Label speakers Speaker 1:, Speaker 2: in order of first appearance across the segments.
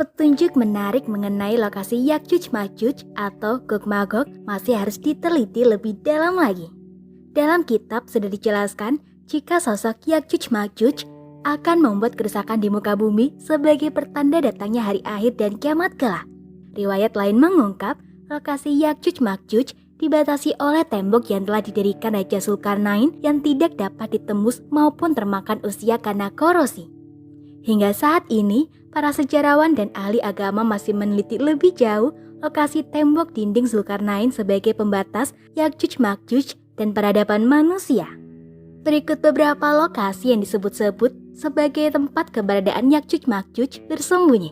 Speaker 1: Petunjuk menarik mengenai lokasi Yakjuj-Majuj atau Gog-Magog masih harus diteliti lebih dalam lagi. Dalam kitab sudah dijelaskan jika sosok Yakjuj-Majuj akan membuat kerusakan di muka bumi sebagai pertanda datangnya hari akhir dan kiamat kelak. Riwayat lain mengungkap lokasi Yakjuj-Majuj dibatasi oleh tembok yang telah didirikan Raja Zulkarnain yang tidak dapat ditembus maupun termakan usia karena korosi. Hingga saat ini, para sejarawan dan ahli agama masih meneliti lebih jauh lokasi tembok dinding Zulkarnain sebagai pembatas Yakjuj-Majuj dan peradaban manusia. Berikut beberapa lokasi yang disebut-sebut sebagai tempat keberadaan Yakjuj-Majuj bersembunyi.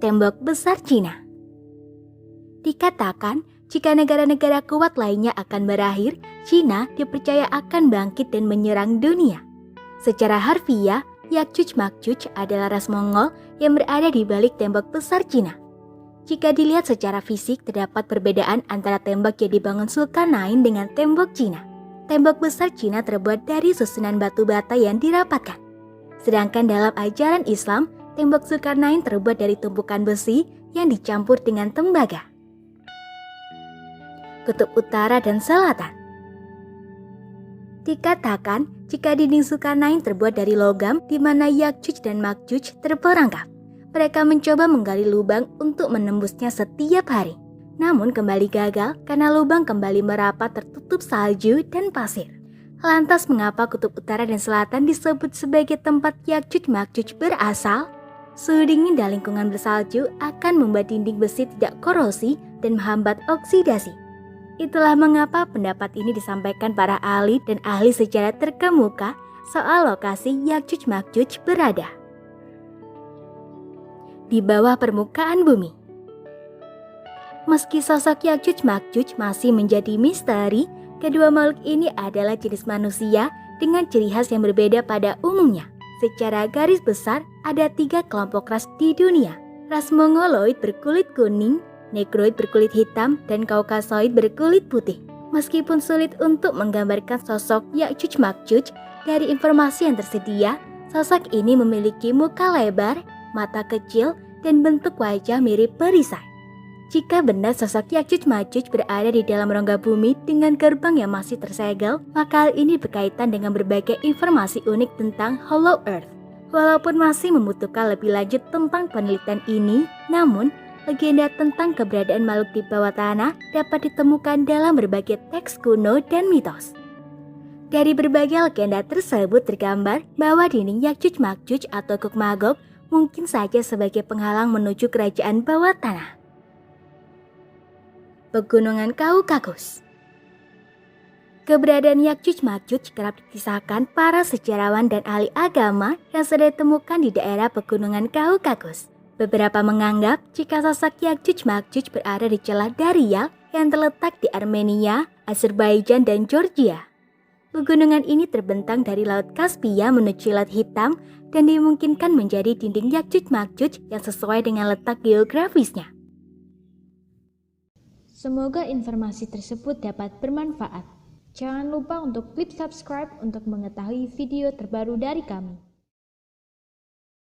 Speaker 1: Tembok Besar Cina. Dikatakan, jika negara-negara kuat lainnya akan berakhir, Cina dipercaya akan bangkit dan menyerang dunia. Secara harfiah, Yakjuj-Majuj adalah ras Mongol yang berada di balik tembok besar Cina. Jika dilihat secara fisik, terdapat perbedaan antara tembok yang dibangun Zulkarnain dengan tembok Cina. Tembok besar Cina terbuat dari susunan batu bata yang dirapatkan. Sedangkan dalam ajaran Islam, tembok Zulkarnain terbuat dari tumpukan besi yang dicampur dengan tembaga. Kutub Utara dan Selatan. Dikatakan jika dinding Zulkarnain terbuat dari logam di mana Yakjuj dan Makjuj terperangkap. Mereka mencoba menggali lubang untuk menembusnya setiap hari. Namun kembali gagal karena lubang kembali merapat tertutup salju dan pasir. Lantas mengapa Kutub Utara dan Selatan disebut sebagai tempat Yakjuj-Makjuj berasal? Suhu dingin dan lingkungan bersalju akan membuat dinding besi tidak korosi dan menghambat oksidasi. Itulah mengapa pendapat ini disampaikan para ahli dan ahli sejarah terkemuka soal lokasi Yakjuj-Makjuj berada. Di bawah permukaan bumi. Meski sosok Yakjuj-Makjuj masih menjadi misteri, kedua makhluk ini adalah jenis manusia dengan ciri khas yang berbeda pada umumnya. Secara garis besar, ada 3 kelompok ras di dunia. Ras Mongoloid berkulit kuning, Negroid berkulit hitam, dan Kaukasoid berkulit putih. Meskipun sulit untuk menggambarkan sosok Yakjuj-Makjuj dari informasi yang tersedia, sosok ini memiliki muka lebar, mata kecil, dan bentuk wajah mirip perisai. Jika benar sosok Yakjuj-Makjuj berada di dalam rongga bumi dengan gerbang yang masih tersegel, maka hal ini berkaitan dengan berbagai informasi unik tentang Hollow Earth. Walaupun masih membutuhkan lebih lanjut tentang penelitian ini, namun legenda tentang keberadaan makhluk di bawah tanah dapat ditemukan dalam berbagai teks kuno dan mitos. Dari berbagai legenda tersebut tergambar bahwa dinding Yakjuj-Makjuj atau Gog-Magog mungkin saja sebagai penghalang menuju kerajaan bawah tanah. Pegunungan Kaukasus. Keberadaan Yakjuj-Makjuj kerap dikisahkan para sejarawan dan ahli agama yang sudah ditemukan di daerah Pegunungan Kaukasus. Beberapa menganggap jika sosok Yakjuj-Makjuj berada di celah Darial yang terletak di Armenia, Azerbaijan, dan Georgia. Pegunungan ini terbentang dari Laut Kaspia menuju Laut Hitam dan dimungkinkan menjadi dinding Yakjuj-Makjuj yang sesuai dengan letak geografisnya.
Speaker 2: Semoga informasi tersebut dapat bermanfaat. Jangan lupa untuk klik subscribe untuk mengetahui video terbaru dari kami.